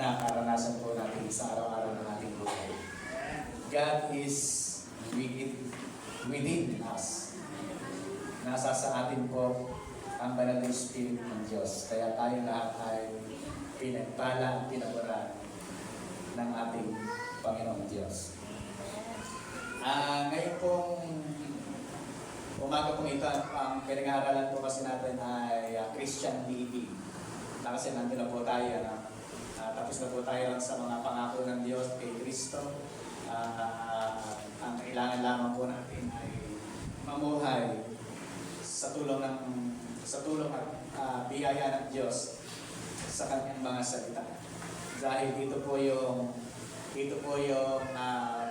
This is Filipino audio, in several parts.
na karanasan po natin sa araw-araw ng ating buhay. God is within us. Nasa sa atin po ang banal na Espiritu ng Diyos. Kaya tayo lahat ay pinagpala at pinaguran ng ating Panginoong Diyos. Ngayon pong umaga po ito, ang pinag-aaralan po kasi natin ay Christian living. Kasi nandun na po tayo, tapos na po tayo sa mga pangako ng Diyos kay Kristo. Ang kailangan lamang po natin ay mamuhay sa tulong at biyaya ng Diyos sa kanyang mga salita. Dahil dito po yung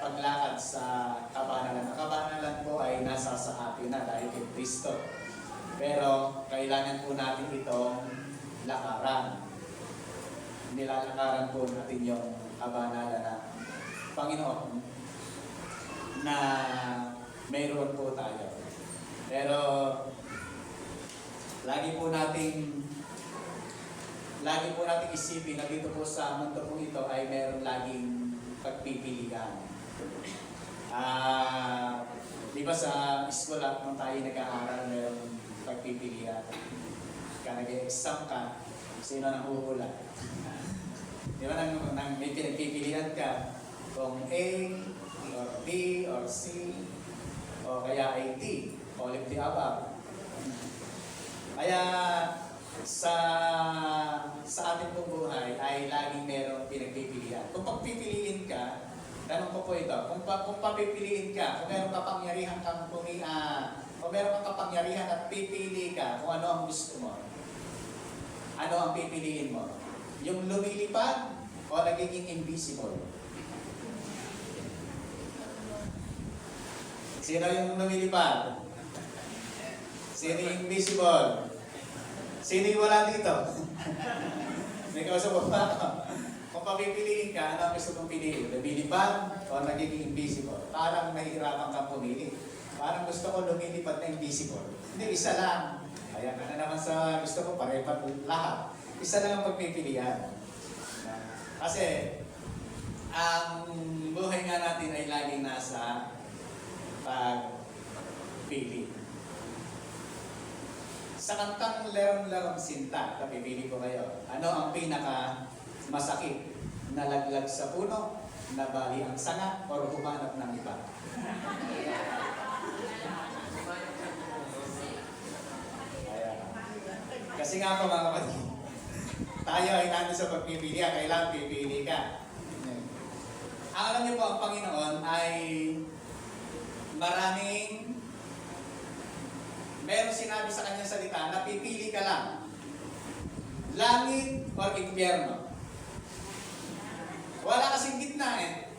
paglakad sa kabanalan. Ang kabanalan po ay nasa sa atin na dahil kay Kristo. Pero kailangan po natin itong lakaran. Nilalakaran po natin yung kabanalan na Panginoon na mayroon po tayo. Pero lagi po nating isipin na dito po sa mundo po ito ay meron laging pagpipilian. Di ba sa eskwela nung tayo nag-aaral meron pagpipilian? Kaya nag-exam ka, sino nang huhula? Di ba nang may pinagpipilian ka kung A or B or C o kaya ay D, all of the above. Kaya sa ating pong buhay ay laging merong pinagpipilian. Kung pagpipiliin ka, tanong ko po ito, kung papipiliin ka, kung meron kapangyarihan kang kung meron kang kapangyarihan at pipili ka kung ano ang gusto mo, ano ang pipiliin mo? Yung lumilipad o nagiging invisible? Sino yung lumilipad? Sino yung invisible? Sino yung wala dito? May kausap mo ba? Kung papipiliin ka, ano ang gusto mong piliin? Lumilipad o nagiging invisible? Parang nahihirapan kang pumili. Parang gusto ko lumilipad na invisible. Hindi, isa lang. Kaya ka na naman sa gusto ko, parepat lahat. Isa lang ang pagpipilian. Kasi, ang buhay nga natin ay laging nasa pagpili. Sa kantang Lerong-Lerong Sinta, kapipili ko kayo, ano ang pinaka masakit? Nalaglag sa puno, nabali ang sanga, o humanap ng iba? Kasi nga po mga kapatid, tayo ay nandun sa pagpipili, kailangan pipili ka. Ang alam niyo po, ang Panginoon ay meron sinabi sa kanyang salita na pipili ka lang. Langit o impyerno. Wala kasing gitna eh.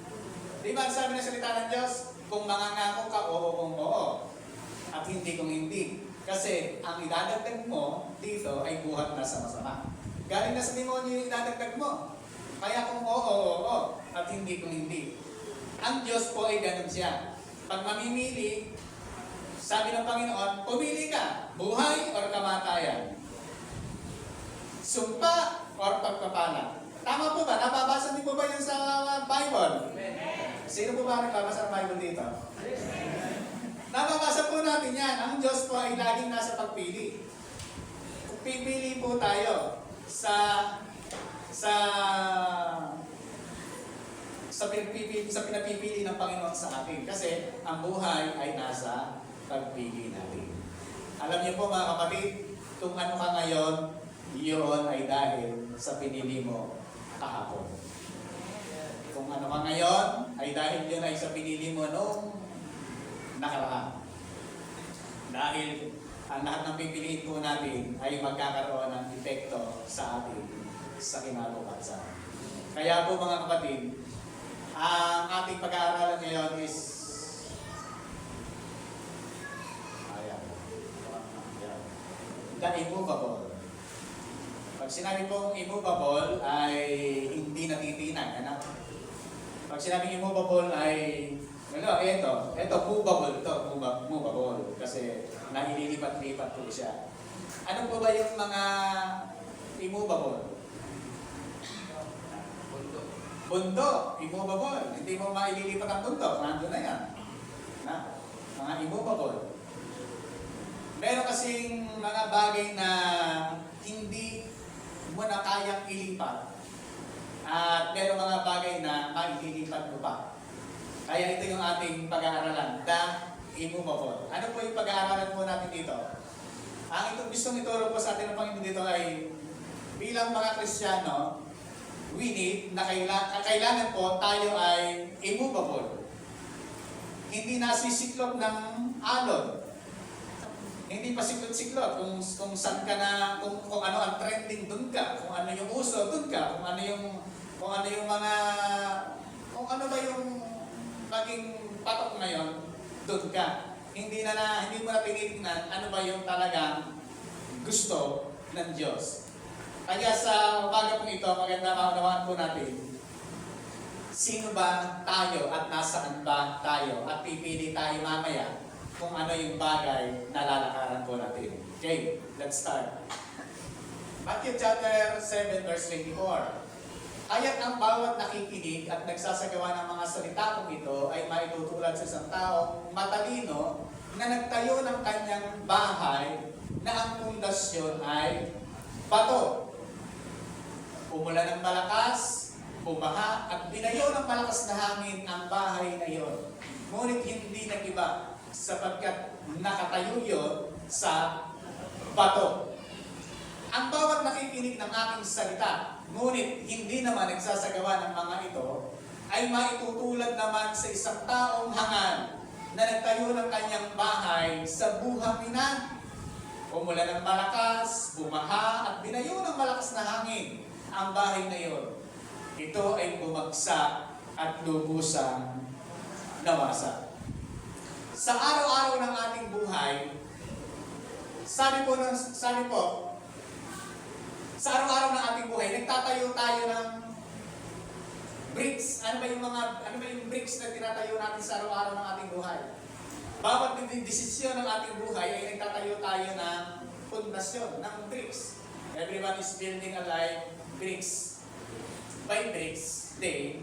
Di ba sabi ng salita ng Diyos? Kung mangangako ka, oo kung oo. At hindi kung hindi. Kasi ang idadagdag mo dito ay buhat na sa masama. Galing na sa demonyo yung idadagdag mo. Kaya kung oo, at hindi kung hindi. Ang Diyos po ay ganun siya. Pag mamimili, sabi ng Panginoon, pumili ka, buhay or kamatayan. Sumpa or pagpapala. Tama po ba? Nababasa niyo po ba yan sa Bible? Sino po ba nagbabasa ng Bible dito? Nababasa po natin yan. Ang Diyos po ay laging nasa pagpili. Pipili po tayo sa pinapipili ng Panginoon sa atin. Kasi ang buhay ay nasa pagpili natin. Alam niyo po mga kapatid, kung ano ka ngayon, iyon ay dahil sa pinili mo kahapon. Kung ano ka ngayon, ay dahil yun ay sa pinili mo noong nakaraan. Dahil ang lahat ng pipiliin po natin ay magkakaroon ng epekto sa atin sa kinabukasan. Kaya po mga kapatid, ang ating pag-aaralan ngayon is the immovable. Pag sinabi pong immovable ay hindi natitinag. Ano? Pag sinabi immovable ay ito, movable. Kasi naililipat-lipat po siya. Ano po ba yung mga immovable? bundok, immovable. Hindi mo maililipat ang bundok, nandun na yan. Na? Mga immovable. Meron kasing mga bagay na hindi mo na kayang ilipat. At meron mga bagay na maililipat mo pa. Kaya ito yung ating pag-aaralan, the immovable. Ano po yung pag-aaralan po natin dito? Ang gustong ituro po sa atin ng Panginoon dito ay bilang mga Kristiyano, we need na kailangan po tayo ay immovable. Hindi nasisiklop ng alon. Hindi pa siklot-siklot kung saan ka na, kung ano ang trending, dun ka. Kung ano yung uso, dun ka. Kung ano yung mga, kung ano ba yung maging patok ngayon, dun ka. Hindi mo na tinitingnan ano ba yung talagang gusto ng Diyos. Kaya sa umaga pong ito, maganda maunawaan po natin, sino ba tayo at nasaan ba tayo? At pipili tayo mamaya kung ano yung bagay na lalakaran po natin. Okay, let's start. Matthew chapter 7 verse 24. Kaya't ang bawat nakikinig at nagsasagawa ng mga salita kong ito ay maitutulad sa isang taong matalino na nagtayo ng kanyang bahay na ang pundasyon ay bato. Umulan ng malakas, bumaha at binayo ng malakas na hangin ang bahay na iyon. Ngunit hindi nag-iba sapagkat nakatayo yun sa bato. Ang bawat nakikinig ng aking salita, ngunit hindi naman nagsasagawa ng mga ito, ay maitutulad naman sa isang taong hangal na nagtayo ng kanyang bahay sa buhanginan. Umulan ng malakas, bumaha at binayo ng malakas na hangin ang bahay na iyon. Ito ay bumagsak at lubusang nawasak. Sa araw-araw ng ating buhay, sabi po, sa araw-araw ng ating buhay, nagtatayo tayo ng bricks. Ano ba yung bricks na tinatayo natin sa araw-araw ng ating buhay? Bawat desisyon ng ating buhay ay nagtatayo tayo ng pundasyon, ng bricks. Everyone is building a life bricks by bricks, day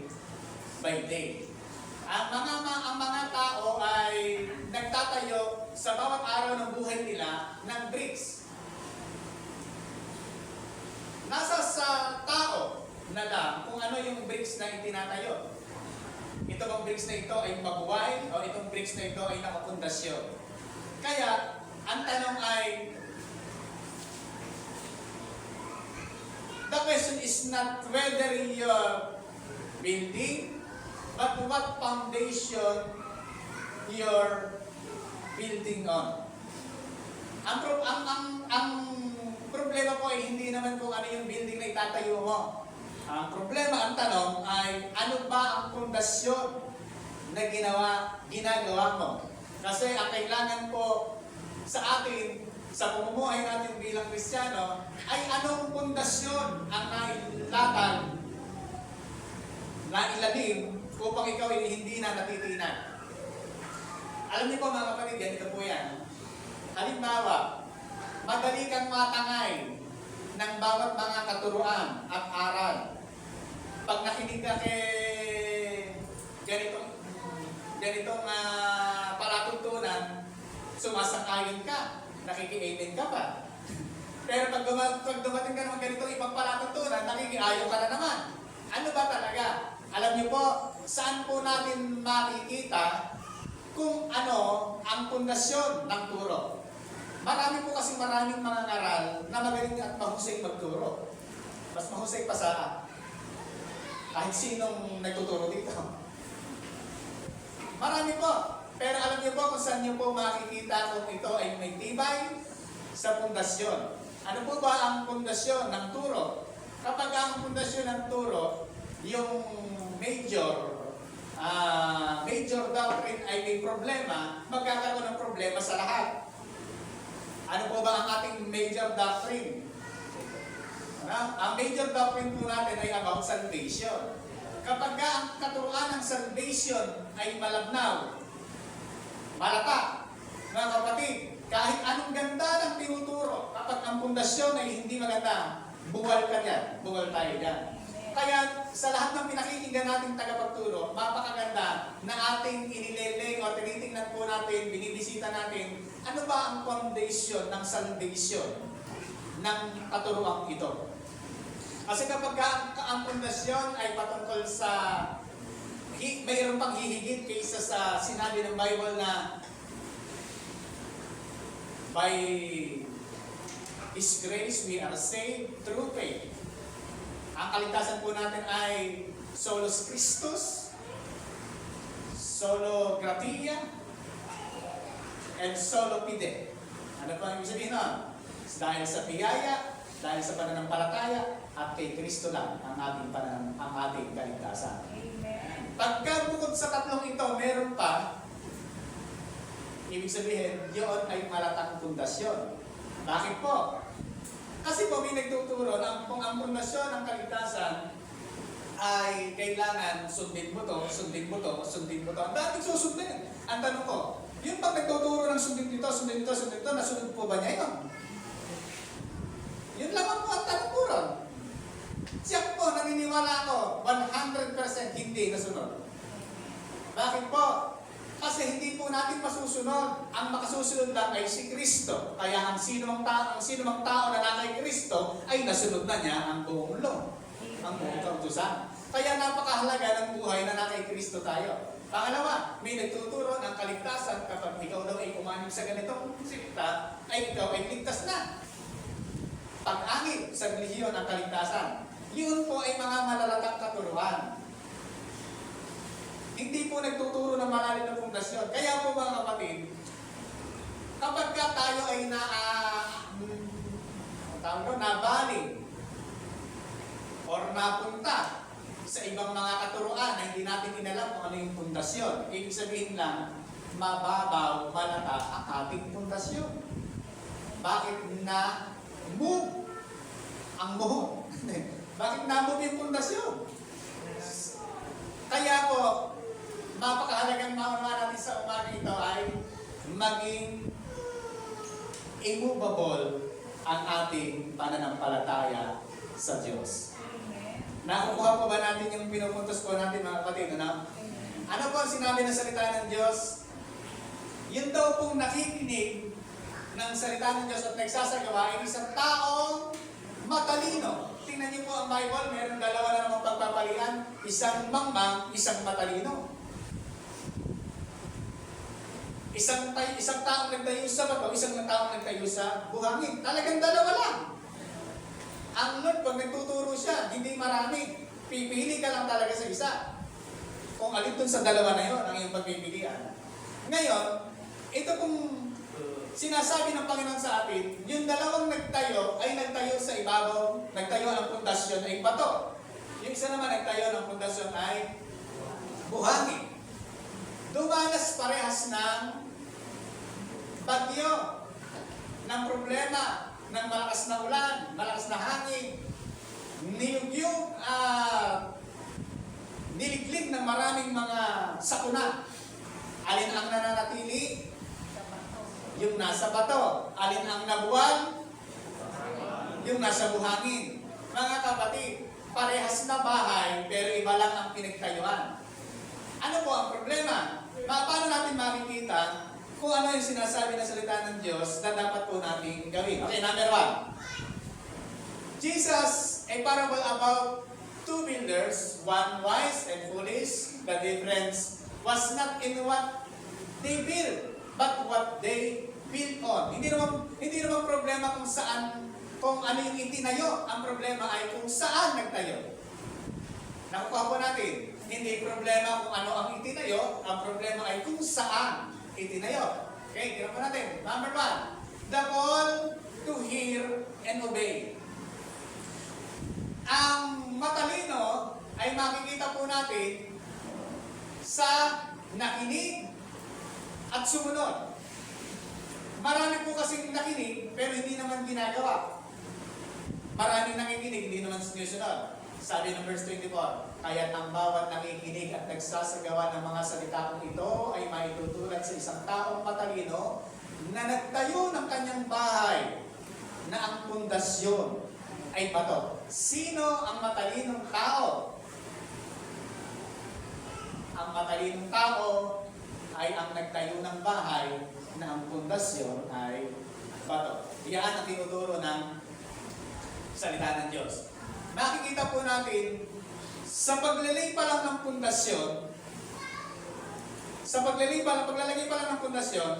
by day. Ang mga tao ay nagtatayo sa bawat araw ng buhay nila ng bricks. Nasa sa tao na lang kung ano yung bricks na itinatayo. Ito bang bricks na ito ay mabuhay o itong bricks na ito ay nakapundasyon. Kaya, ang tanong ay, the question is not whether you're building, but what foundation you're building on. Ang problema po ay hindi naman kung ano yung building na itatayo mo. Ang problema, ang tanong ay ano ba ang pundasyon na ginagawa mo? Kasi ang kailangan po sa atin, sa pamumuhay natin bilang Kristiyano, ay anong pundasyon ang nailatag, nailalim upang ikaw ay hindi na natitinan. Alam niyo po mga kapatid, ganito po yan. Halimbawa, madali kang matangay ng bawat mga katuruan at aral. Pag nakinig ka kay ganitong palatuntunan, sumasang-ayon ka, nakiki-amen ka pa. Pero pag dumating ka naman ganitong ibang palatuntunan, nakiki-ayaw ka na naman. Ano ba talaga? Alam niyo po, saan po natin makikita kung ano ang pundasyon ng turo? Maraming mga ngaral na magaling at mahusay magturo. Mas mahusay pa sa kahit sinong nagtuturo dito. Marami po. Pero alam niyo po kung saan niyo po makikita kung ito ay may tibay sa pundasyon. Ano po ba ang pundasyon ng turo? Kapag ang pundasyon ng turo, yung major doctrine ay may problema, magkakaroon ng problema sa lahat. Ano po ba ang ating major doctrine? Ang major doctrine po natin ay about salvation. Kapag ang katuruan ng salvation ay malabnaw, malata, mga kapatid, kahit anong ganda ng tinuturo, kapag ang pundasyon ay hindi maganda, buwal ka dyan, buwal tayo dyan. Kaya sa lahat ng pinakikinggan nating tagapagturo, mapakaganda na ating inileleng o tinitingnan po natin, binibisita natin, ano ba ang foundation ng salvation ng katuruang ito. Kasi kapag ang pundasyon ay patungkol sa mayroon pang hihigit kaysa sa sinabi ng Bible na by His grace we are saved through faith. Ang kaligtasan po natin ay solus Christus, solo gratia, and solo fide. Ano po ang ibig sabihin nun? Dahil sa biyaya, dahil sa pananampalataya, at kay Kristo lang ang ating kaligtasan. Amen. Pagka bukod sa tatlong ito, meron pa, ibig sabihin, yun ay malatang pundasyon. Bakit po? Kasi po may nagtuturo na kung ang pundasyon ng kaligtasan ay kailangan sundin mo to, sundin mo to, sundin mo to. Ang daming susundin. Ang tanong ko, yung pag nagtuturo ng sundin dito, sundin dito, sundin dito, nasunod po ba niya yun? Yun lamang po ang tanong po ron. Siya po, naniniwala ako, 100% hindi nasunod. Bakit po? Kasi hindi po natin masusunod. Ang makasusunod lang ay si Kristo. Kaya ang sino mang tao na nakay Kristo ay nasunod na niya ang buong law, ang buong kautusan. Kaya napakahalaga ng buhay na nakay Kristo tayo. Pangalawa, may nagtuturo ng kaligtasan kapag ikaw daw ay umanib sa ganitong sikta, ay ikaw ay ligtas na. Pag-anib sa relihiyon ng kaligtasan. Yun po ay mga malalatang katuruan. Hindi po nagtuturo ng malalim na pundasyon. Kaya po mga kapatid, kapag ka tayo ay nabaling or napunta sa ibang mga katuruan na hindi natin inalam kung ano yung pundasyon, ibig sabihin lang, mababaw, malata ang ating pundasyon. Bakit na move ang muhon? Bakit na-move yung pundasyon? Kaya po, mapakahalagang maunawa natin sa umaga ito ay maging immovable ang ating pananampalataya sa Diyos. Nakukuha po ba natin yung pinupuntos po natin mga kapatid? Ano po ang sinabi ng salita ng Diyos? Yun daw pong nakikinig ng salita ng Diyos at nagsasagawa ay isang taong matalino. Tingnan niyo po ang Bible, meron dalawa na namang pagpapalian, isang mangmang, isang matalino. Isang taong nagtayo sa bato, isang taong nagtayo sa buhangin. Talagang dalawa lang. Ang Lord, pag nagtuturo siya, hindi marami. Pipili ka lang talaga sa isa. Kung alin dun sa dalawa na yun, ang iyong pagpipilian. Ngayon, ito pong sinasabi ng Panginoon sa atin, yung dalawang nagtayo ay nagtayo sa ibabaw, nagtayo ng pundasyon ay bato. Yung isa naman nagtayo ng pundasyon ay buhangin. Dumanas parehas ng bagyo, ng problema, ng malakas na ulan, malakas na hangin, niliglig ng maraming mga sakuna. Alin ang nananatili? Yung nasa bato. Alin ang nabuwal? Yung nasa buhangin. Mga kapatid, parehas na bahay, pero iba lang ang pinagtayuan. Ano po ang problema? Paano natin makikita kung ano yung sinasabi ng salita ng Diyos na dapat po natin gawin? Okay, number 1. Jesus, a parable about two builders, one wise and foolish. The difference was not in what they built, but what they built on. Hindi naman problema kung ano yung itinayo. Ang problema ay kung saan nagtayo. Nakukuha po natin. Hindi problema kung ano ang itinayo, ang problema ay kung saan itinayo. Okay, tira po natin. Number 1, the call to hear and obey. Ang matalino ay makikita po natin sa nakinig at sumunod. Marami po kasing nakinig pero hindi naman ginagawa. Maraming nakikinig, hindi naman sinusunod. Sabi ng verse 24, kaya't ang bawat nakikinig at nagsasagawa ng mga salita kong ito ay maitutulad sa isang taong matalino na nagtayo ng kanyang bahay na ang pundasyon ay bato. Sino ang matalinong tao? Ang matalinong tao ay ang nagtayo ng bahay na ang pundasyon ay bato. Iyan ang tinuturo ng salita ng Diyos. Makikita po natin sa paglalagay pa lang ng pundasyon, paglalagay pa lang ng pundasyon,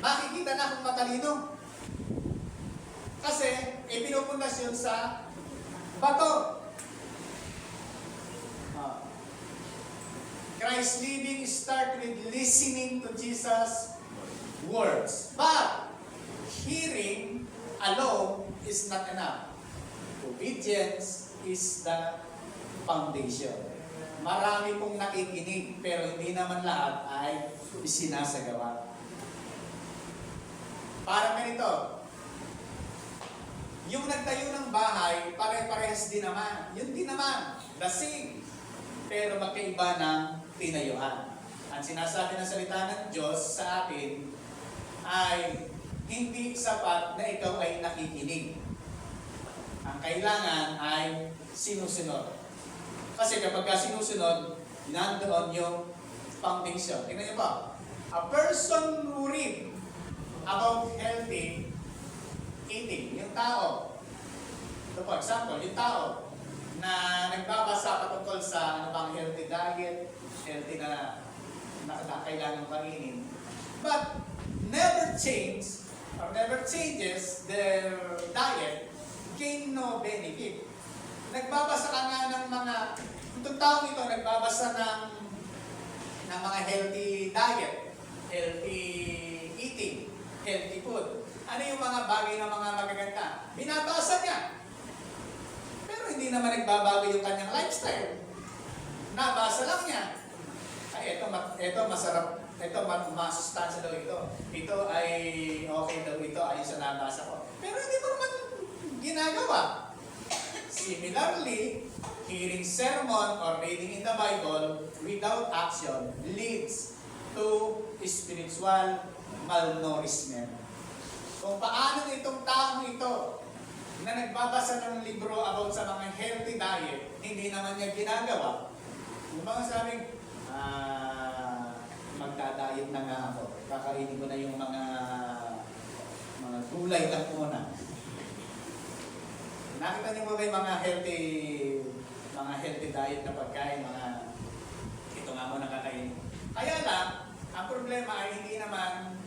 makikita na kung matalino. Kasi ipinupundasyon sa bato. Christ living start with listening to Jesus' words. But hearing alone is not enough. Obedience is the foundation. Marami pong nakikinig, pero hindi naman lahat ay isinasagawa. Parang ganito, yung nagtayo ng bahay, pare-parehas din naman. Yun din naman, the same. Pero magkaiba ng tinayuan. Ang sinasabi ng salita ng Diyos sa atin ay hindi sapat na ikaw ay nakikinig. Ang kailangan ay sinusunod. Kasi kapag sinusunod, nandoon yung foundation. Tingnan niyo ba? A person who read about healthy eating, yung tao. Ito for example, yung tao na nagbabasa patungkol sa ano bang healthy diet, healthy na kailangan kainin, but never changes their diet, gain no benefit. Nagbabasa ka nga ng mga, itong taong ito nagbabasa ng mga healthy diet, healthy eating, healthy food. Ano yung mga bagay na mga magaganda? Binabasa niya. Pero hindi naman nagbabago yung kanyang lifestyle. Nabasa lang niya. Ay, ito masarap. Ito masustansya daw ito. Ito ay okay daw ito ayon sa nabasa ko. Pero hindi mo naman ginagawa. Similarly, hearing sermon or reading in the Bible without action leads to spiritual malnourishment. Kung paano itong taong ito na nagbabasa ng libro about sa mga healthy diet, hindi naman niya ginagawa. Yung mga sabing, magdadayet na nga ako. Kakainin ko na yung mga gulay lang muna. Nakita niyo ba yung mga healthy diet na pagkain, ito nga muna kakainin. Kaya lang, ang problema ay hindi naman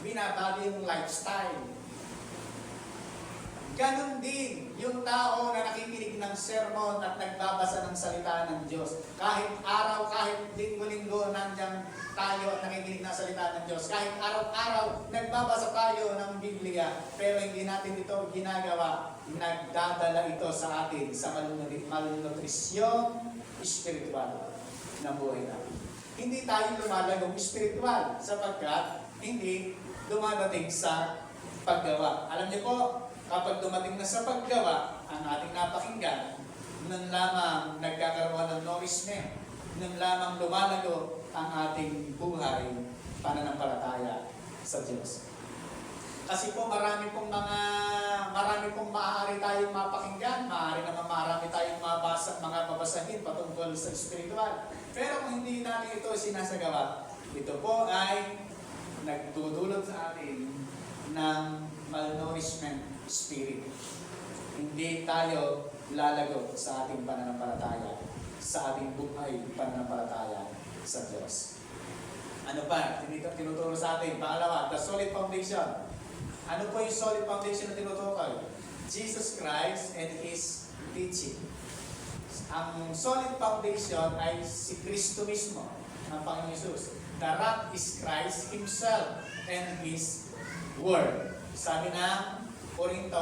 binabago yung lifestyle. Ganon din yung tao na nakikinig ng sermon at nagbabasa ng salita ng Diyos. Kahit araw, kahit linggo-linggo nandiyan tayo at nakikinig ng salita ng Diyos. Kahit araw-araw nagbabasa tayo ng Biblia, pero hindi natin ito ginagawa. Nagdadala ito sa atin sa malnutrisyon spiritual na buhay natin. Hindi tayo lumalagong spiritual sapagkat hindi dumadating sa paggawa. Alam niyo po, kapag dumating na sa paggawa, ang ating napakinggan, nun lamang nagkakaroon ng nourishment, nun lamang lumalago ang ating buhay pananampalataya sa Diyos. Kasi po marami pong maaari tayong mapakinggan, marami tayong mga babasahin patungkol sa spiritual. Pero kung hindi natin ito sinasagawa, ito po ay nagdudulot sa atin ng malnourishment spirit. Hindi tayo lalago sa ating pananampalataya, sa ating buhay pananampalataya sa Diyos. Ano pa? Tinuturo sa atin. Pangalawa, the solid foundation. Ano po yung solid foundation na tinutukoy? Jesus Christ and His teaching. Ang solid foundation ay si Kristo mismo, ang Panginoon Jesus. The rock is Christ Himself and His Word. Sabi ng 1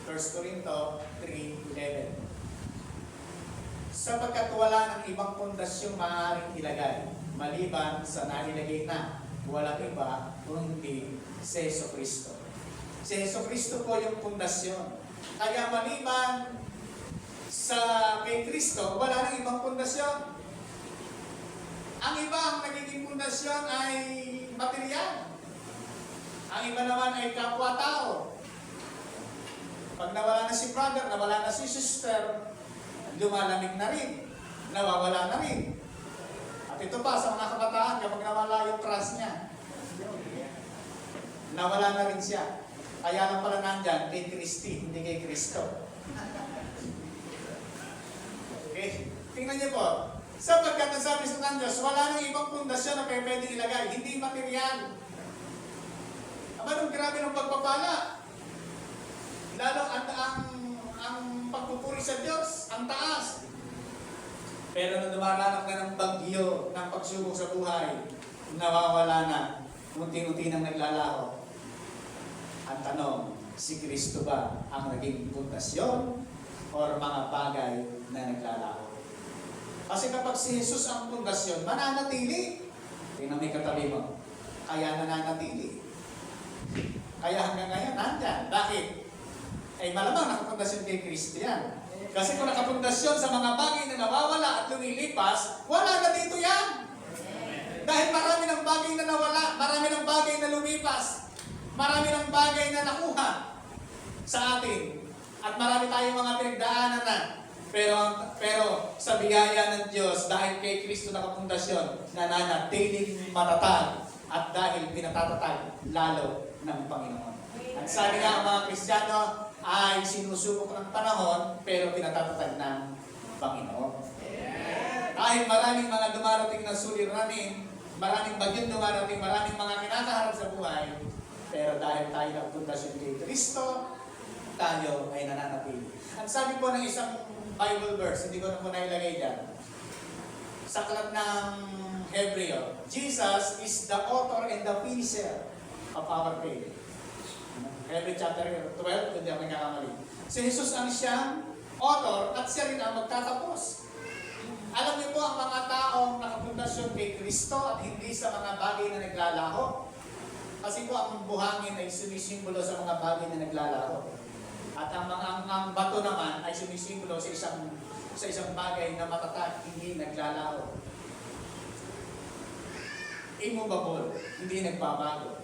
Corinto 3:11. Sapagkat wala ng ibang pundasyong maaaring ilagay, maliban sa nailagay na, walang iba kung hindi si Jesu Kristo. Si Jesu Kristo po yung pundasyon. Kaya maliban sa kay Kristo, wala nang ibang pundasyon. Ang iba ang nagiging pundasyon ay material. Ang iba naman ay kapwa-tao. Pag nawala na si brother, nawala na si sister, lumalamig na rin, nawawala na rin. At ito pa sa mga kabataan, kapag nawala yung crush niya, nawala na rin siya. Kaya lang pala nandyan, kay Christy, hindi kay Kristo. Okay? Tingnan niyo po. Sapagkat ang sabi sa Diyos, wala nang ibang pundasyon na pwede ilagay. Hindi material. Aba, nung grabe ng pagpapala. Lalo ang pagpupuri sa Diyos, ang taas. Pero nung dumaranak na ng bagyo, ng pagsubok sa buhay, nawawala na. Unti-unti nang naglalaho. Ang tanong, si Kristo ba ang naging pundasyon or mga bagay na naglalaho? Kasi kapag si Jesus ang pundasyon, mananatili. Tingnan mo yung katabi mo. Kaya nananatili. Kaya hanggang ngayon, nandyan. Bakit? Ay malamang nakapundasyon kay Kristo yan. Kasi kung nakapundasyon sa mga bagay na nawawala at lumilipas, wala na dito yan. Dahil marami ng bagay na nawala, marami ng bagay na lumipas, marami ng bagay na nakuha sa atin. At marami tayong mga pinagdaanan na. Pero sa biyaya ng Diyos, dahil kay Kristo nakapundasyon, nananatiling matatag at dahil pinatatatag lalo ng Panginoon. At sabi nga ang mga Kristiyano ay sinusubok ng panahon pero pinatatatag ng Panginoon. Dahil maraming mga dumarating na suliranin, maraming bagyong dumarating, maraming mga kinakaharap sa buhay, pero dahil tayo nakapundasyon kay Kristo, tayo ay nananatili. Ang sabi po ng isang Bible verse, hindi ko na po nailagay dyan. Sa aklat ng Hebreo, Jesus is the author and the finisher of our faith. Hebreo chapter 12, hindi ako nagkakamali. Si Jesus ang siyang author at siya rin ang magtatapos. Alam niyo po ang mga taong nakapundasyon kay Kristo at hindi sa mga bagay na naglalaho. Kasi po ang buhangin ay sumisimbolo sa mga bagay na naglalaho. At ang bato naman ay sumisimbolo sa isang bagay na matatag, hindi naglalaho. Immovable, hindi nagbabago.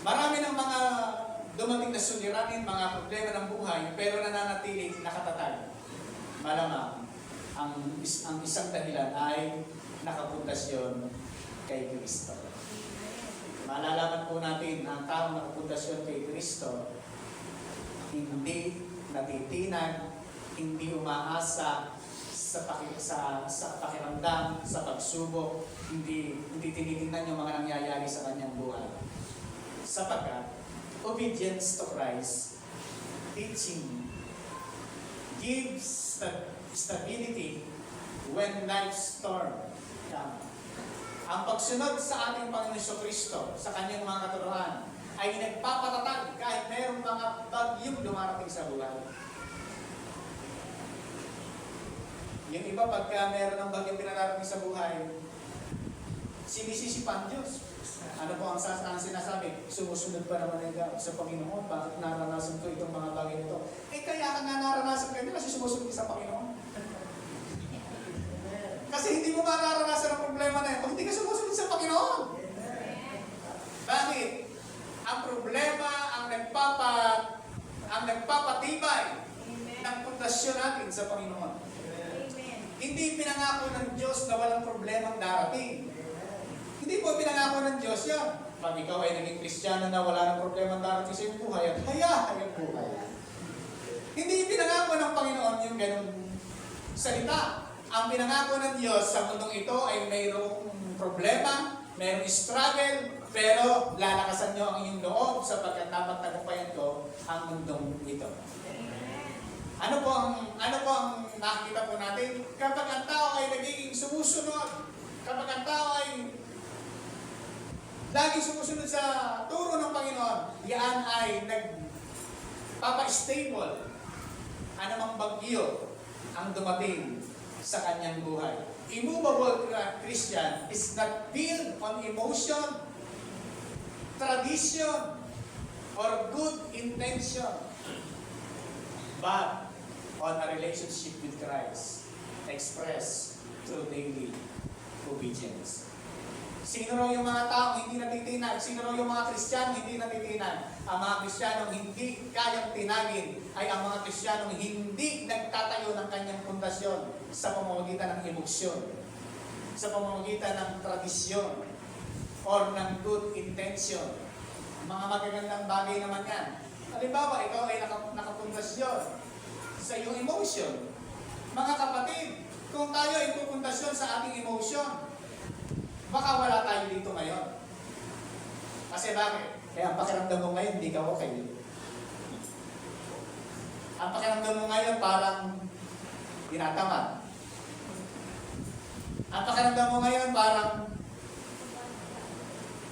Marami ng mga dumating na suliranin, mga problema ng buhay, pero nananatiling nakatatag. Malamang, ang isang dahilan ay nakapundasyon kay Kristo. Malalaman po natin ang taong nakapundasyon kay Kristo, hindi natitinag, hindi umaasa sa pakiramdam, sa pagsubok, hindi tinitingnan yung mga nangyayari sa kanyang buhay. Sapagkat, obedience to Christ, teaching, gives stability when life's storm comes. Ang pagsunod sa ating Panginoon Kristo, sa kanyang mga katuruan, ay nagpapatatag kahit mayroong mga bagyong dumarating sa buhay. Yung iba, pagka meron ng bagyong pinarating sa buhay, sinisisipan Diyos. Ano po ang sinasabi? Sumusunod pa naman sa Panginoon. Bakit naranasan ko itong mga bagay nito? Kaya ka nga naranasan ka nila kasi sumusunod ka sa Panginoon. Kasi hindi mo mararanasan ang problema na ito, hindi ka sumusunod sa Panginoon. Bakit? Ang problema, ang nagpapatibay ng pundasyon natin sa Panginoon. Hindi pinangako ng Diyos na walang problemang darating. Hindi po pinangako ng Diyos yan. Pag ikaw ay naging Kristiyano na wala ng problemang darating sa iyong buhay, at hayang buhay. Hindi pinangako ng Panginoon yung ganun salita. Ang pinangako ng Diyos sa mundong ito ay mayroong problema, mayroong struggle, pero lalakasan nyo ang inyong loob sapagkat dapat tagumpayan ko ang mundong ito. Ano po ang nakikita po natin? Kapag ang tao ay nagiging sumusunod, kapag ang tao ay laging sumusunod sa turo ng Panginoon, yan ay nagpapa-stable. Anumang bagyo ang dumating sa kanyang buhay. Immovable Christian is not built on emotion, tradition, or good intention, but on a relationship with Christ expressed through daily obedience. Sino raw yung mga taong hindi natitinag? Sino raw yung mga Kristiyanong hindi natitinag? Ang mga Kristiyanong hindi kayang tinagin ay ang mga Kristiyanong hindi nagtatayo ng kanyang pundasyon sa pamamagitan ng emosyon, sa pamamagitan ng tradisyon, or ng good intention. Mga magagandang bagay naman yan. Halimbawa, ikaw ay nakapundasyon sa iyong emotion. Mga kapatid, kung tayo ay pupundasyon sa ating emotion, baka wala tayo dito ngayon. Kasi bakit? Kaya ang pakiramdam mo ngayon, hindi ka okay. Ang pakiramdam mo ngayon, parang tinatamad. Ang pakiramdam mo ngayon, parang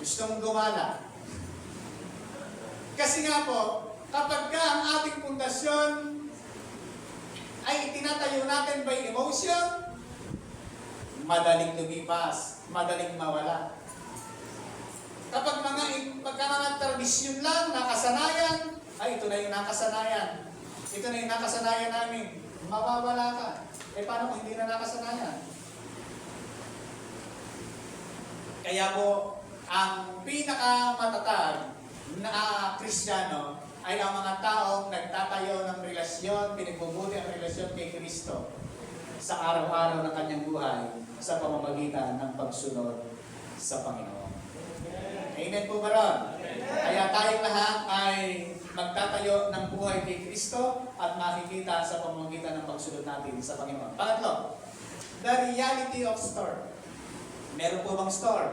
gusto mong gumala. Kasi nga po, kapag ka ang ating pundasyon ay itinatayo natin by emotion, madaling lumipas, madaling mawala. Kapag mga tradisyon lang, nakasanayan, ay ito na yung nakasanayan. Ito na yung nakasanayan namin. Mawawala ka. Eh paano kung hindi na nakasanayan? Kaya po, ang pinakamatatag na Kristiyano ay ang mga taong nagtatayo ng relasyon, pinagbubuti ang relasyon kay Kristo sa araw-araw ng kanyang buhay sa pamamagitan ng pagsunod sa Panginoon. Amen po ba ron? Kaya tayong lahat ay magtatayo ng buhay kay Kristo at makikita sa pamamagitan ng pagsunod natin sa Panginoon. Pangatlo, the reality of storm. Meron po bang storm?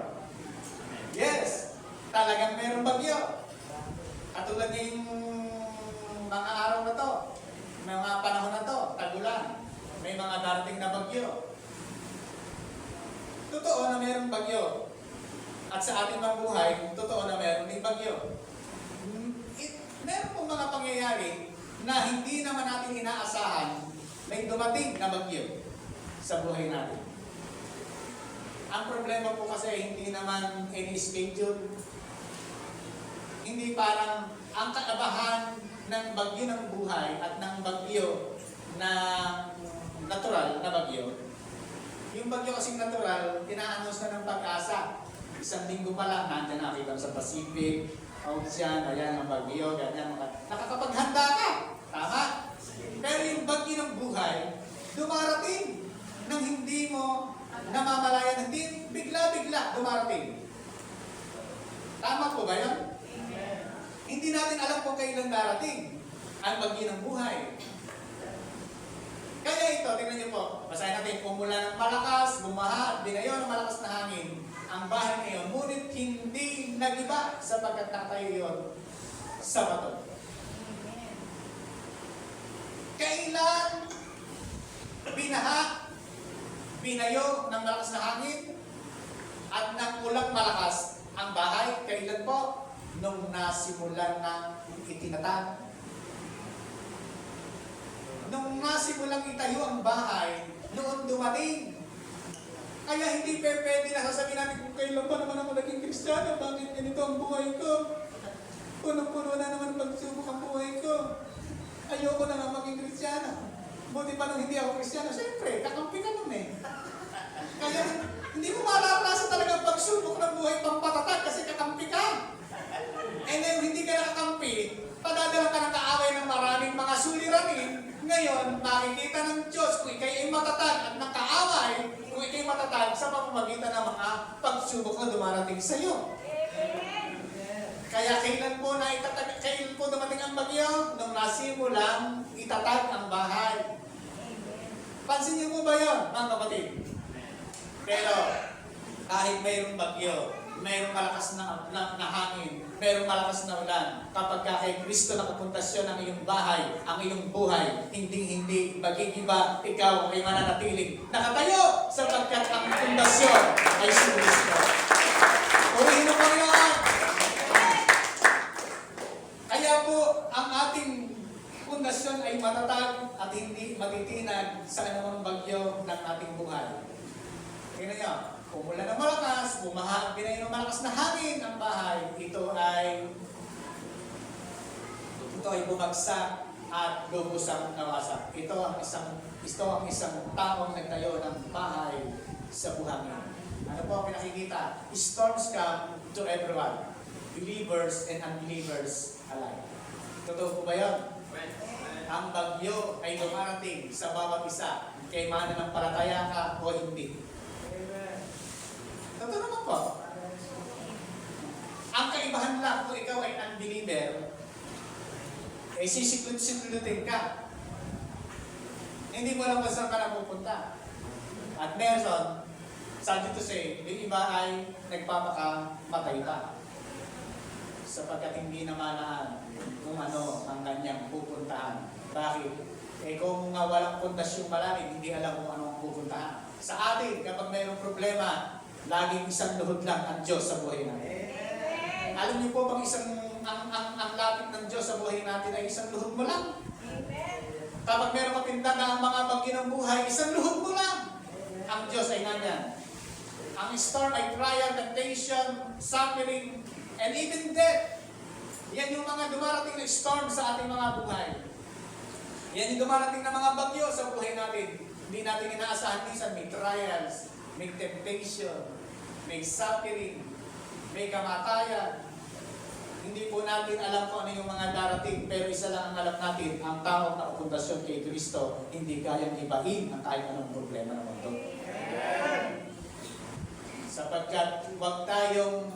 Yes! Talagang meron bagyo. Katulad yung mga araw na to, mga panahon na to, tagulan. May mga darating na bagyo. Totoo na mayroong bagyo. At sa ating mga buhay, totoo na mayroong din bagyo. Meron pong mga pangyayari na hindi naman natin inaasahan may dumating na bagyo sa buhay natin. Ang problema po kasi hindi naman any schedule. Hindi parang ang kaabahan ng bagyo ng buhay at ng bagyo na natural na bagyo. Yung bagyo kasing natural, ina-announce na ng Pag-asa. Isang linggo pa lang, nandiyan nakita sa Pacific, Ocean, ayan ang bagyo, ganyan. Nakakapaghanda ka. Tama? Pero yung bagyo ng buhay, dumarating nang hindi mo namamalayan, hindi bigla-bigla dumarating. Tama po ba yun? Hindi natin alam kung kailan darating ang bagyo ng buhay. Kaya ito, tingnan niyo po, basahin natin, pumula ng malakas, bumaha, binayo ng malakas na hangin, ang bahay ngayon, ngunit hindi nagiba sapagkat nakatayo yun sa bato. Kailan binaha, binayo ng malakas na hangin, at nagpulang malakas ang bahay, kailan po? Nung nasimulan ng itinatag. Nung nasimulang itayo ang bahay, noon dumating. Kaya hindi pwede na sasabihin natin kung kailan pa naman ako naging Kristiyano, bakit ganito ang buhay ko? Puno-puno na naman pagsubok ang buhay ko. Ayoko na nga maging Kristiyano. Buti pa nung hindi ako Kristiyano, siyempre, kakampi ka nun eh. Kaya hindi mo mararanasan talagang pagsubok ng buhay pampatatag kasi kakampi ka. And then, hindi ka nakakampi, padadala ka ng kaaway ng maraming mga suliranin. Ngayon, makikita ng Diyos kung ikay ay matatag at nakaaway, kung ikay matatag sa pamamagitan ng mga pagsubok na dumarating sa iyo. Kaya kailan po dumating ang bagyo? Nung nasimulang itatag ang bahay. Pansin niyo po ba yun, mga kapatid? Pero, kahit mayroong bagyo, mayroong malakas na hangin, mayroong malakas na ulan, kapag kay Kristo nakapuntasyon ang iyong bahay, ang iyong buhay, hindi magigiba, ikaw ay mananatiling nakatayo sapagkat ang pundasyon ay si Kristo. Purihin mo Panginoon! Kaya po, ang ating pundasyon ay matatag at hindi matitinag sa anumang bagyo ng ating buhay. Tingnan niyo, pumula ng malakas, bumaha, binayo ng malakas na hangin ang bahay, ito ay bumagsak at lubusang nawasak. Ito ang isang taong nagtayo ng bahay sa buhangin. Ano po ang pinakikita? Storms come to everyone. Believers and unbelievers alike. Totoo po ba yun? Ang bagyo ay dumarating sa bawat isa, kay mananampalataya ka o hindi. Totoo naman po. Ang kaibahan lang kung ikaw ay unbeliever, ay sisiklud-siklutin ka. Hindi mo alam kung saan ka napupunta. At meron, sabi to say, yung iba ay nagpapakamatay pa. Sapagkat hindi na malaan kung ano ang kanyang pupuntahan. Bakit? Eh kung nga walang puntasyong malalim, hindi alam kung ano ang pupuntahan. Sa atin, kapag mayroong problema, laging isang luhod lang ang Diyos sa buhay natin. Alam niyo po bang ang lapit ng Diyos sa buhay natin ay isang luhod mo lang? Kapag meron kapinta na ang mga bagyo ng buhay, isang luhod mo lang. Ang Diyos ay nandyan. Ang storm ay trial, temptation, suffering, and even death. Yan yung mga dumarating na storm sa ating mga buhay. Yan yung dumarating na mga bagyo sa buhay natin. Hindi natin inaasahan minsan may trials, may temptation, may suffering, may kamatayan. Hindi po natin alam kung ano yung mga darating, pero isa lang ang alam natin, ang taong nakapundasyon kay Kristo, hindi kayang ibahin ang kahit anong problema ng mundo. Sapagkat huwag tayong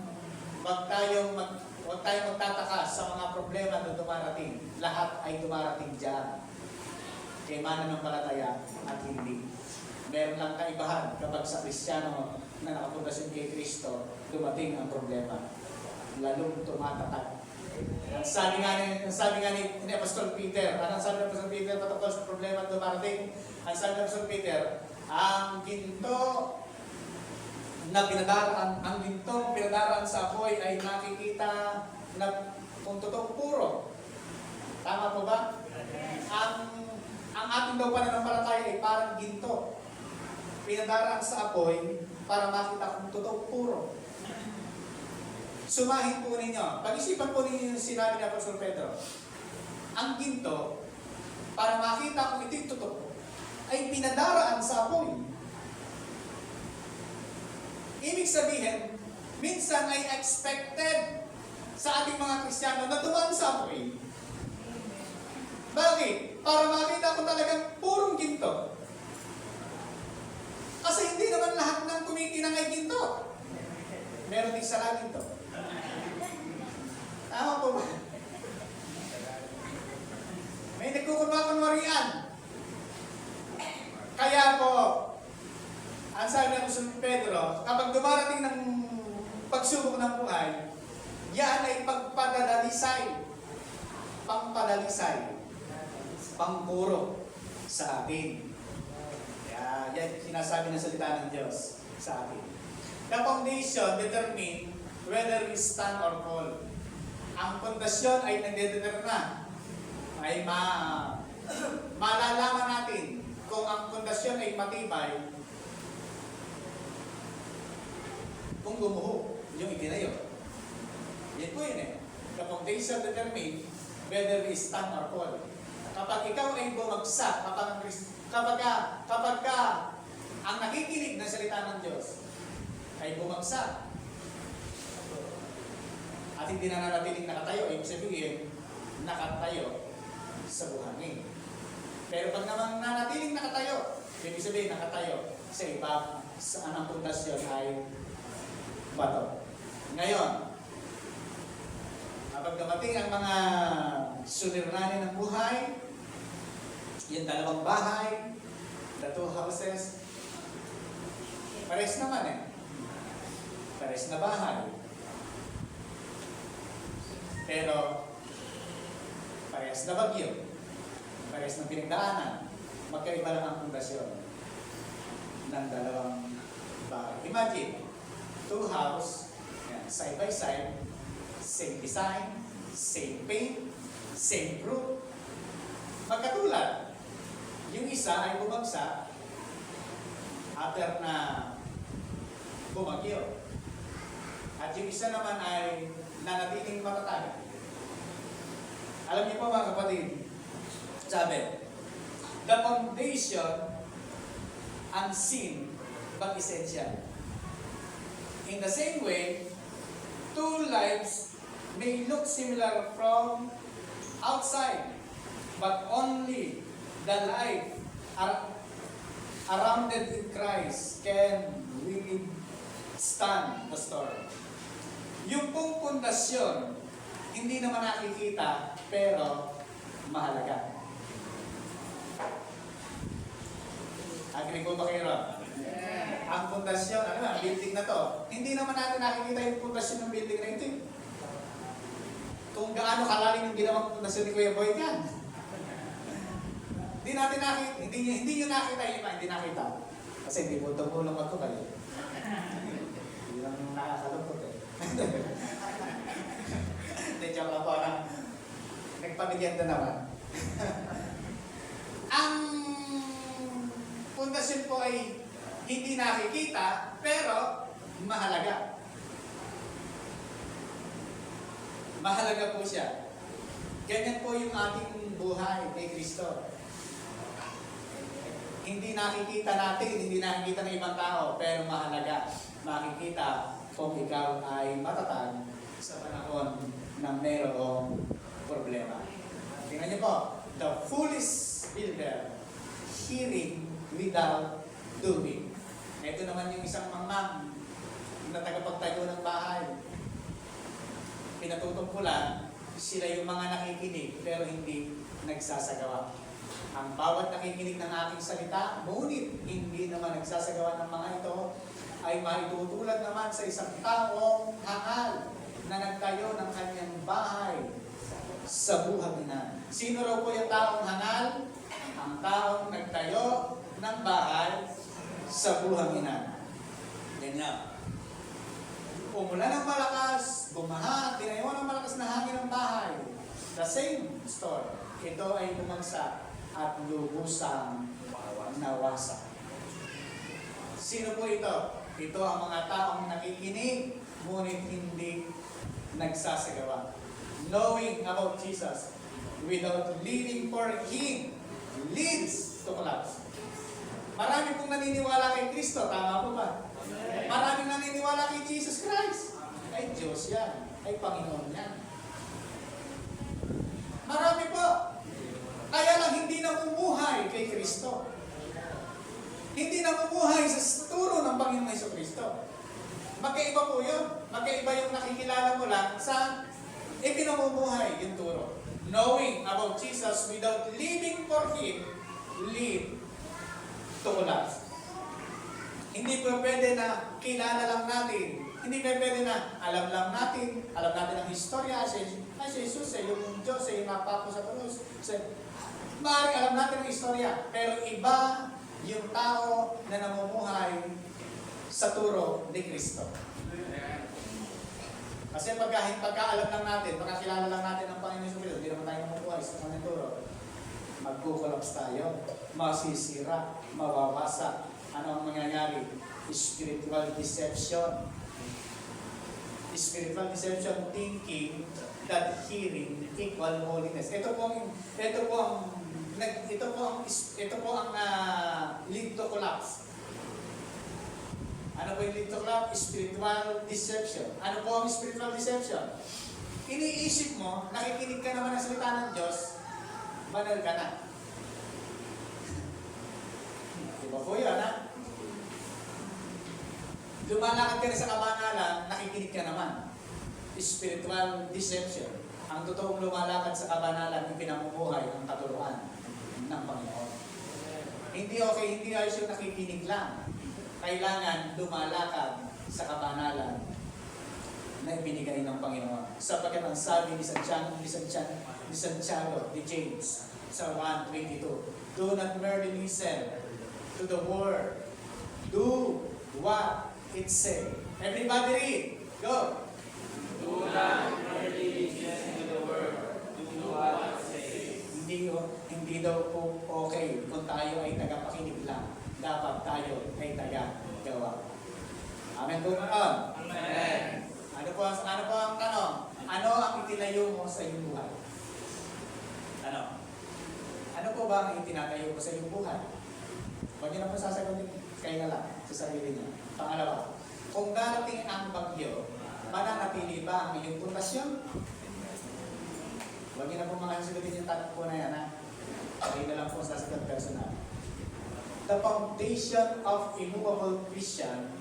magtataka sa mga problema na dumarating. Lahat ay dumarating dyan. Kay mananampalataya at hindi. Meron lang kaibahan kapag sa Kristiyano na nakapundasyon kay Kristo, dumating ang problema. Lalong tumatatag. Ang sabi nga ni Apostol Peter, anong sabi ni Apostol Peter patungkol sa problema na dumarating? Ang sabi ni Apostol Peter, ang ginto na pinadaraan sa apoy ay nakikita na kung totoong puro. Tama po ba? Ang ating daw pananampalataya ay parang ginto. Pinadaraan sa apoy para makita kung totoong puro. Sumahin po ninyo. Pag-isipan po ninyo yung sinabi ni Apostol Pedro. Ang ginto, para makita kung ito'y totoo, ay pinadaraan sa apoy. Ibig sabihin, minsan ay expected sa ating mga Kristiyano na dumaan sa apoy. Bakit? Para makita kung talagang purong ginto. Kasi hindi naman lahat ng kumikinang ay ginto. Meron din sa ginto. Tama po ba? May nagkukunwa-kunwarian. Kaya po, ang sabi ng Apostol Pedro, kapag dumarating ng pagsubok ng buhay, yan ay pagpadadalisay, pangpadalisay, pangpuro sa atin. Yan sinasabi ng salita ng Diyos sa atin. The foundation determine whether we stand or fall. Ang pundasyon ay nagdedetermina. Ay malalaman natin kung ang pundasyon ay matibay kung gumuho yung itinayo. Yan po yun eh. The foundation determine whether we stand or fall. Kapag ikaw ay bumagsak, kapag ang nakikinig ng salita ng Diyos ay bumagsak at hindi na nanatiling nakatayo, ibig sabihin, nakatayo sa buhangin. Pero pag naman nanatiling nakatayo, ibig sabihin nakatayo sa iba, sa anong pundasyon ay bato. Ngayon, kapag dumating ang mga suliranin ng buhay, yung dalawang bahay, the two houses, pares naman eh. Pares na bahay. Pero, parehas na bagyo, parehas na pinagdaanan, magkaiba lang ang pundasyon ng dalawang bahay. Imagine, two house, yan, side by side, same design, same paint, same roof, magkatulad. Yung isa ay bumagsak after na bumagyo. At yung isa naman ay nanatiling matatag. Alam niyo po mga kapatid, sabi, the foundation unseen but essential. In the same way, two lives may look similar from outside, but only the life surrounded in Christ can withstand the storm. Yung pong pundasyon, hindi naman nakikita, pero mahalaga. Agree po ba kayo, Rob? Ang pundasyon, ano ba, building na to, hindi naman natin nakikita yung pundasyon ng building na ito. Kung gaano kalalim yung ginawang pundasyon ni Kuya Boy yan. Hindi natin nakita, hindi nyo nakita yung iba, hindi nakita. Kasi hindi po tumulong ako kayo. Hindi lang nakakalungkot eh. Hindi, joke lang po, nagpamigyan na naman. Ang pundasyon po ay hindi nakikita, pero mahalaga. Mahalaga po siya. Ganyan po yung ating buhay kay Kristo. Hindi nakikita natin, hindi nakikita ng ibang tao, pero mahalaga. Makikita kung ikaw ay matatag sa panahon na mayroong problema. Tingnan niyo po, the foolish builder, hearing without doing. Ito naman yung isang mangmang na tagapagtayo ng bahay. Pinatutungkulan, sila yung mga nakikinig pero hindi nagsasagawa. Ang bawat nakikinig ng aking salita, ngunit hindi naman nagsasagawa ng mga ito, ay maitutulad naman sa isang taong hangal na nagtayo ng kanyang bahay sa buhaginan. Sino raw po yung taong hangal? Ang taong nagtayo ng bahay sa buhaginan. Ganyan. Umulan ng malakas, bumaha, tinayo ng malakas na hangin ng bahay. The same story. Ito ay bumagsak at lubusang nawasak. Sino po ito? Ito ang mga taong nakikinig, ngunit hindi nagsasagawa. Knowing about Jesus without living for Him leads to collapse. Marami pong naniniwala kay Kristo, tama po ba? Maraming naniniwala kay Jesus Christ. Ay Diyos yan, ay Panginoon yan. Marami po. Kaya lang hindi namumuhay kay Kristo. Hindi namumuhay sa turo ng Panginoon Jesucristo. Magkaiba po yun. Magkaiba yung nakikilala mo lang sa ipinamumuhay yung turo. Knowing about Jesus without living for Him lead to collapse. Hindi po pwede na kilala lang natin. Hindi po pwede na alam natin ang historya si Jesus, yung Diyos, yung napako sa krus. Maaaring alam natin ang historya, pero iba yung tao na namumuhay sa turo ni Kristo. Kasi pagka alam lang natin, pagkakilala lang natin ang Panginoon Jesucristo, hindi naman tayo namumuhay sa kanyang turo, magkukulaps tayo, masisira, mawawasa. Ano ang mangyayari? Spiritual deception. Spiritual deception, thinking that hearing equal holiness. Ito po ang lead to collapse. Ano po yung lead to collapse? Spiritual deception. Ano po ang spiritual deception? Iniisip mo, nakikinig ka naman ng salita ng Diyos, banal ka na. Diba po yun, ha? Lumalakad ka na sa kabanalan, nakikinig ka naman. Spiritual deception. Ang totoong lumalakad sa kabanalan, yung pinamumuhay ang katuruan ng Panginoon. Hindi okay, hindi ayos yung nakikinig lang. Kailangan lumalakad sa kabanalan na ibinigay ng Panginoon. Sapagkat ang sabi ni Santiago, ni James, sa 1:22, do not merely listen to the word. Do what it say. Everybody read. Go. Do not merely listen to the word. Do what it says. Hindi daw po okay kung tayo ay tagapakinig lang. Dapat tayo ay taga-gawa. Amen po ba? Amen. Ano po ang tanong? Ano ang itinayo mo sa iyong buhay? Ano? Ano po ba ang itinatayo mo sa iyong buhay? Huwag niyo na po sasagutin kayo na lang sa sarili niyo. Pangalawa, kung darating ang bagyo, mananatili ba ang iyong pundasyon? Huwag niyo na po mga sagutin yung tanong po na yan, ha? Sabi na lang po sa sagot personal. The foundation of immovable Christian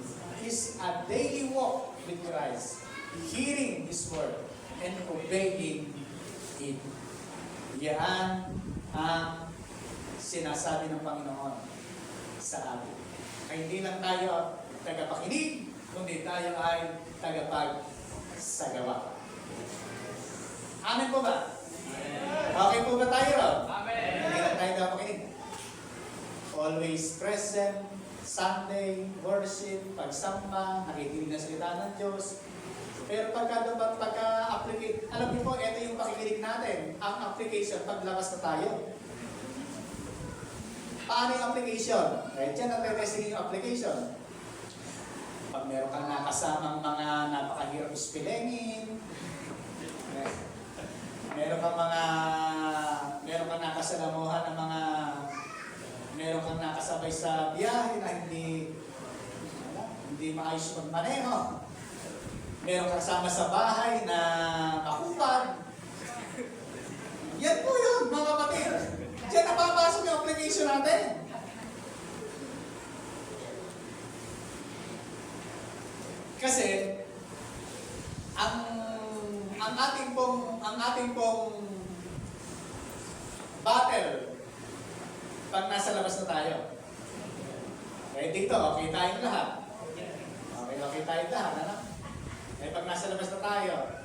is a daily walk with Christ, hearing His word and obeying it. Yan ang sinasabi ng Panginoon sa atin. Ay hindi lang tayo tagapakinig, kundi tayo ay tagapagsagawa. Amen po ba? Okay po ba tayo? Amen. Hindi lang tayo tagapakinig. Always present, Sunday, worship, pagsamba, nakikinig na salita ng Diyos. Pero pagka-applicate, alam niyo po, ito yung pakikinig natin. Ang application, paglabas na tayo. Paano yung application? Eh, dyan ang testing yung application. Pag meron kang nakasamang mga napakahirap spellingin, meron kang nakasalamuhan ng mga, meron kang nakasabay sa biyahe na hindi maayos magmaneho. Meron kang kasama sa bahay na makupad. Yan po yun, mga kapatid. Diyan napapasok yung application natin. Kasi ang ating pong battle pag nasa labas na tayo. Eh dito, okay tayong lahat. Okay tayong lahat, ano? Eh pag nasa labas na tayo,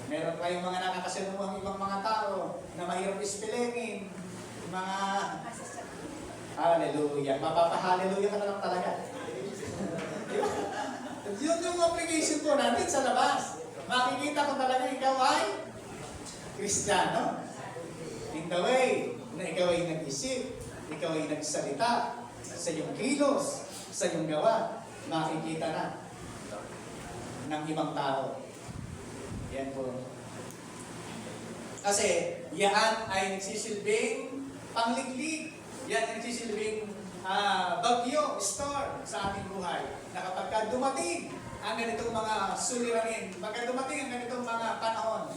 meron tayong mga nakakasalumuhang ibang mga tao na mahirap ispilengin, mga hallelujah. Mapapa-hallelujah ka na lang talaga. Yun yung application po natin sa labas. Makikita ko talaga ikaw ay Kristiyano. In the way na ikaw ay nag-isip, ikaw ay nagsalita, sa iyong kilos, sa iyong gawa, makikita na ng ibang tao. Yan po. Kasi yan ay nagsisilbing pangliglig. Yan ay nagsisilbing bagyo, storm sa ating buhay. Na kapag dumating ang ganitong mga suliranin, pagka dumating ang ganitong mga panahon,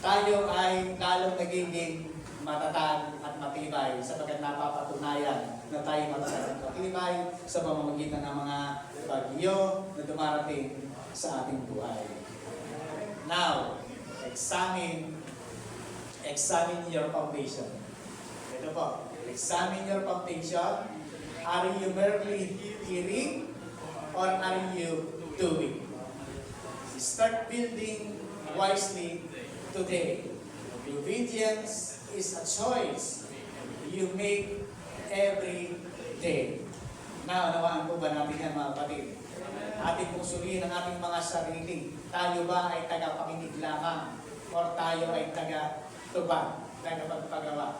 tayo ay lalong nagiging matatag at matibay sapagkat napapatunayan na tayo matatag at matibay sa pamamagitan ng mga bagyo na dumarating sa ating buhay. Now, examine your foundation. Ito po, examine your foundation. Are you merely hearing or are you doing? Start building wisely today. Obedience is a choice you make every day. Now, nawaan po ba natin yan, mga kapatid? Ating pong suriin ang ating mga sarili. Tayo ba ay tagapakinig lamang or tayo ay taga-tubag, tagapagpagawa?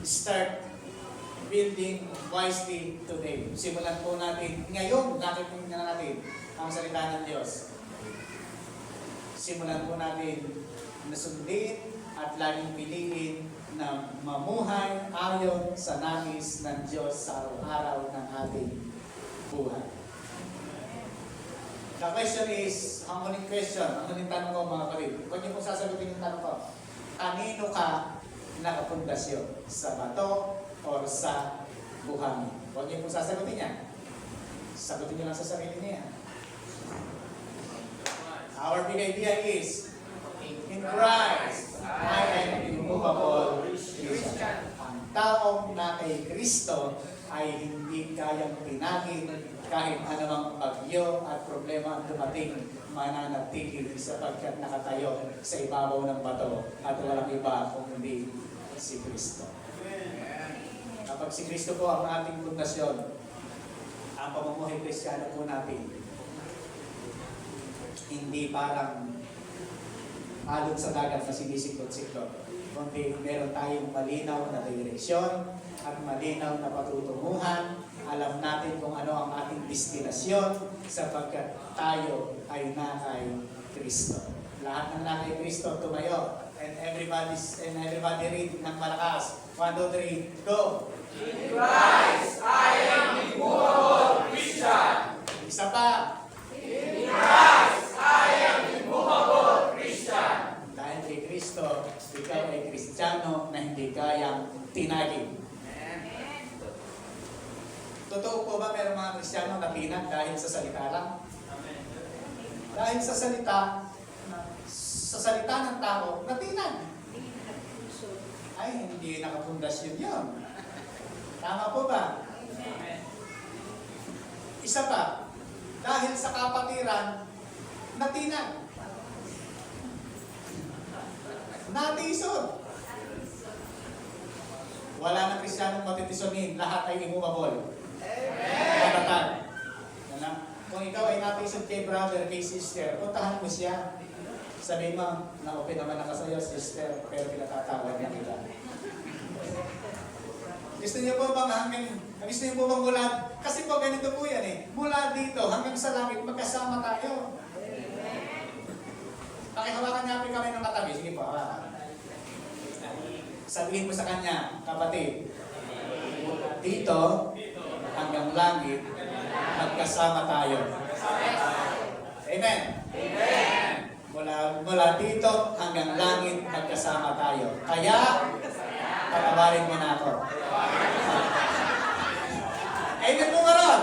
Start building wisely today. Simulan po natin ngayon, nakikita natin ang salita ng Diyos. Simulan po natin na sundin at laging piliin na mamuhay ayon sa nais ng Diyos sa araw-araw ng ating buhay. The question is, ang huling question, ang huling tanong ko mga kapatid. Huwag niyo pong sasagutin yung tanong ko. Kanino ka nakapundasyon? Sa bato or sa buhangin? Huwag niyo pong sasagutin yan. Sagutin niyo lang sa sarili niya. Our big idea is, in Christ, I am immovable Christian. Ang taong na kay Kristo ay hindi kayang pinagin kahit anumang bagyo at problema ang dumating, mananatili sapagkat nakatayo sa ibabaw ng bato at walang iba kung hindi si Kristo. Kapag si Kristo po ang ating pundasyon, ang pamumuhay Kristiyano po natin, hindi parang alon sa dagat na sinisiklot-siklot, kundi meron tayong malinaw na direksyon at malinaw na patutunguhan. Alam natin kung ano ang ating destinasyon sapagkat tayo ay nakay Kristo. Lahat ng nakay Kristo tumayo. And everybody read ng malakas. 1, 2, 3, go! In Christ, I am immovable Christian. Isa pa. Dahil kay Kristo, ikaw ay Kristiyano na hindi kayang tinagin. Totoo po ba mayroong mga Kristiyano na tinag dahil sa salita lang? Dahil sa salita ng tao, natinag. Ay, hindi nakapundasyon yun. Tama po ba? Isa pa, dahil sa kapatiran, natinag. Natisod. Wala na Kristiyanong matitisonin, lahat ay immovable. Matatag. Kung ikaw ay natisod kay brother, kay sister, puntahan mo siya. Sabihin mo, na-open naman ako sa'yo, sister, pero pinatatawad na kita. Gusto niyo po bang gusto niyo po bang mula, kasi po ganito po yan eh, mula dito hanggang sa langit, magkasama tayo. Pakihawakan niya kami ng katabi, sige po, hawakan. Sabihin mo sa kanya, kapatid, dito hanggang langit, magkasama tayo. Amen. Amen. Mula dito hanggang langit, magkasama tayo. Kaya, patawarin mo na ako. Amen po karon.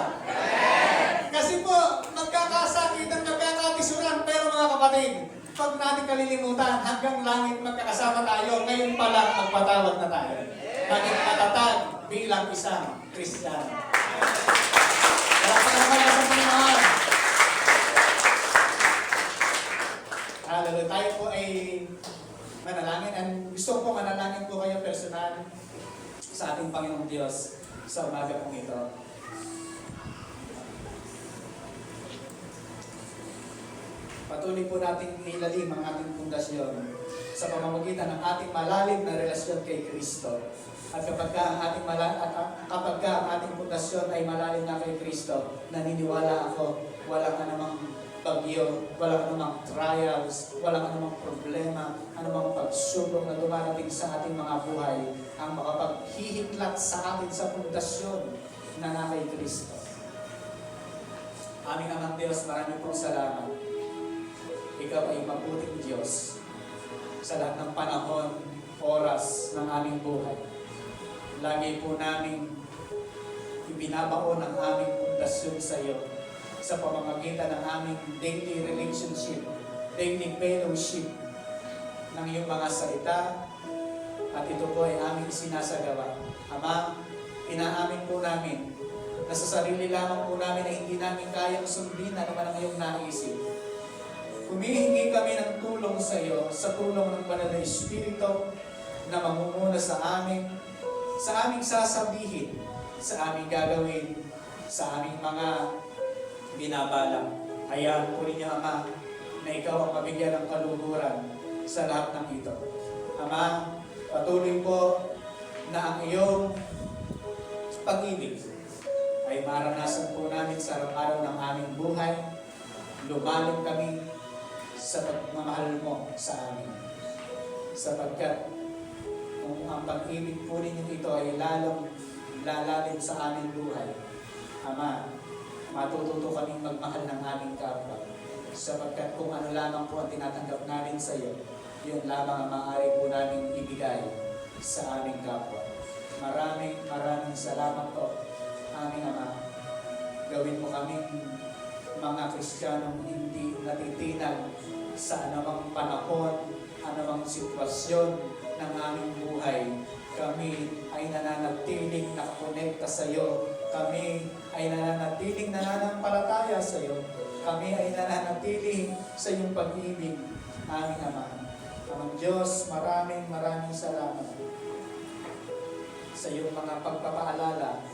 Kasi po, magkakasakitan, magkakatisuran, pero mga kapatid, pag natin kalilimutan, hanggang langit magkakasama tayo, ngayon pa lang magpatawad na tayo. Maging matatag bilang isang Kristiyano. Wala pa naman sa Panginoon. Hallelujah. Tayo po ay manalangin. And gusto ko manalangin po kayo personal sa ating Panginoong Diyos sa umaga pong ito. Patuloy po natin ilalim ang ating pundasyon sa pamamagitan ng ating malalim na relasyon kay Kristo. At kapag ang ating pundasyon ay malalim na kay Kristo, naniniwala ako, walang anumang bagyo, walang anumang trials, walang anumang problema, anumang pagsubok na dumarating sa ating mga buhay ang makapaghihiklat sa atin sa pundasyon na na kay Kristo. Aming Amang Diyos, maraming pong salamat. Ikaw ay mabuting Diyos sa lahat ng panahon, oras ng aming buhay. Lagi po namin ibinabaon ang aming pundasyon sa iyo sa pamamagitan ng aming daily relationship, daily fellowship ng iyong mga salita, at ito po ay aming sinasagawa. Ama, inaamin po namin na sa sarili lamang po namin ay hindi namin kayang sundin ano man ang iyong naisip. Humihingi kami ng tulong sa iyo, sa tulong ng Banal na Espiritu na mamumuna sa aming sasabihin, sa aming gagawin, sa aming mga binabalak. Hayaan po ninyo, Ama, na ikaw ang mabigyan ng kaluhuran sa lahat ng ito. Ama, patuloy po na ang iyong pag-ibig ay maranasan po namin sa araw-araw ng aming buhay. Lumalim kami sa pagmamahal mo sa amin. Sapagkat kung ang pag-ibig po ninyo ito ay lalong lalalim sa aming buhay, Ama, matututo kaming magmahal ng aming kapwa. Sapagkat kung ano lamang po ang tinatanggap namin sa iyo, yun lamang ang maaari po namin ibigay sa aming kapwa. Maraming salamat po, aming Ama. Gawin mo kaming mga Kristiyanong hindi natitinag sa anumang panahon, anumang sitwasyon ng aming buhay. Kami ay nananatiling nakakonekta sa iyo. Kami ay nananatiling nananampalataya sa iyo. Kami ay nananatiling sa iyong pag-ibig, aming Ama. Amang Diyos, maraming salamat sa iyong mga pagpapaalala,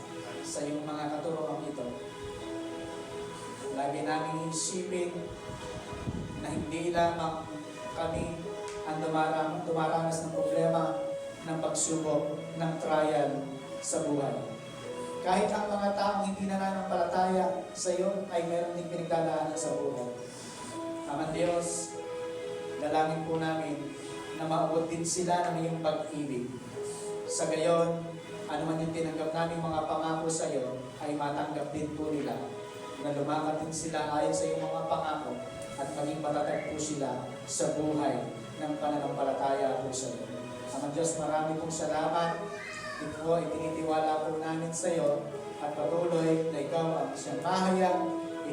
sa iyong mga katuroang ito. Lagi namin isipin na hindi lamang kami ang dumaranas ng problema, ng pagsubok, ng trial sa buhay. Kahit ang mga taong hindi nananampalataya sa iyo ay meron din pinagdadaanan sa buhay. Amang Diyos, dalangin po namin na maabot din sila ng iyong pag-ibig. Sa gayon, ano man yung tinanggap namin mga pangako sa iyo, ay matanggap din po nila na lumakad din sila ayon sa iyong mga pangako at maging matatag po sila sa buhay ng pananampalataya po sa iyo. Amang Diyos, marami pong salamat. Ito po ay tinitiwala po namin sa iyo at patuloy na ikaw ang siyang mahayag,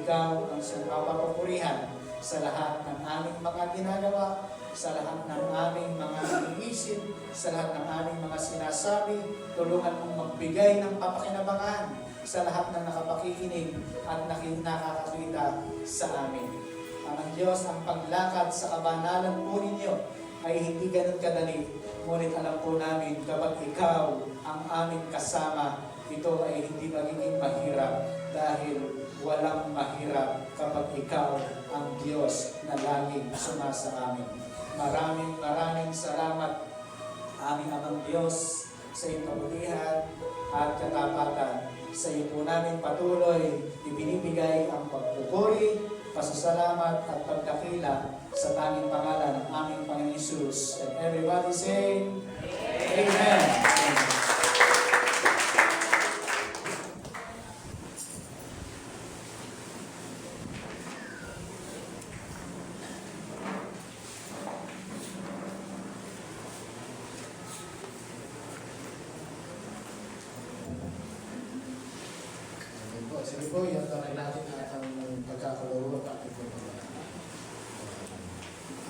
ikaw ang siyang papapurihan sa lahat ng aming mga ginagawa, sa lahat ng aming mga iniisip, sa lahat ng aming mga sinasabi. Tulungan mong magbigay ng kapakinabangan sa lahat ng nakapakikinig at nakakakita sa amin. Amang Diyos, ang paglakad sa kabanalan po ninyo ay hindi ganun kadali. Ngunit alam po namin kapag ikaw ang aming kasama, ito ay hindi magiging mahirap dahil walang mahirap kapag ikaw ang Diyos na laging sumasa amin. Maraming salamat, aming Amang Diyos, sa iyong kabutihan at katapatan. Sa iyo po namin patuloy ibinibigay ang pagpupuri, pasasalamat at pagdakila sa tanging pangalan ng aming Panginoon Hesus. And everybody say, Amen. Sige po, yan tayo natin at ang pagkakalaro at ating pagkakalaro.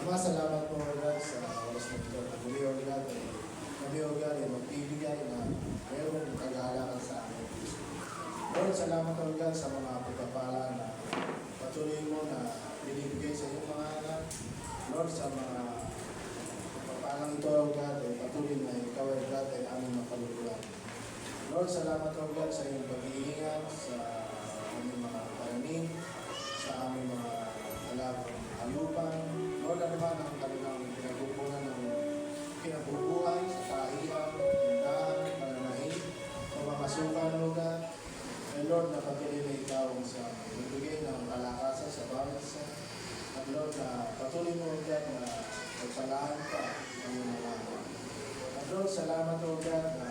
Ama, salamat po God sa oras na ito. Muli o God, ay magbibigay na mayroong kagalakan sa amin. Lord, salamat po God sa mga pagpapala na patuloy mo na binibigay sa iyong mga anak. Lord, sa mga pagpapalang ito, God, ay patuloy na ikaw ay God ay aming mapaluluan. Lord, salamat po God sa iyong pag-iingat sa aming mga paraning, sa aming mga alagang alupan. Lord, ano man ang kanilang pinagkukunan ng kinabubuhay sa kahiyan, tindahan, pananahin, pamamasukan, Lord God. And Lord, napatuloy na ikaw sa magbigay ng kalakasan sa bawat isa. At Lord, na patuloy mo God na pagpalaan pa ng iyong mga anak. At Lord, salamat Lord God na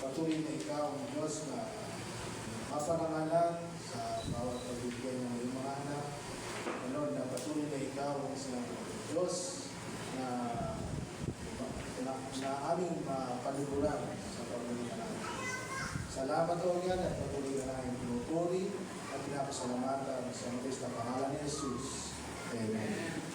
patuloy na ikaw ang Diyos na mapanangalan sa bawat pagbibigay ng iyong mga anak. And Lord, na patuloy na ikaw ang isang Diyos na aming mapaluburan sa pamumunan natin. Salamat o yan at patuloy na namin pinupuri at pinapasalamatan sa matis na pangalan ni Jesus. Amen.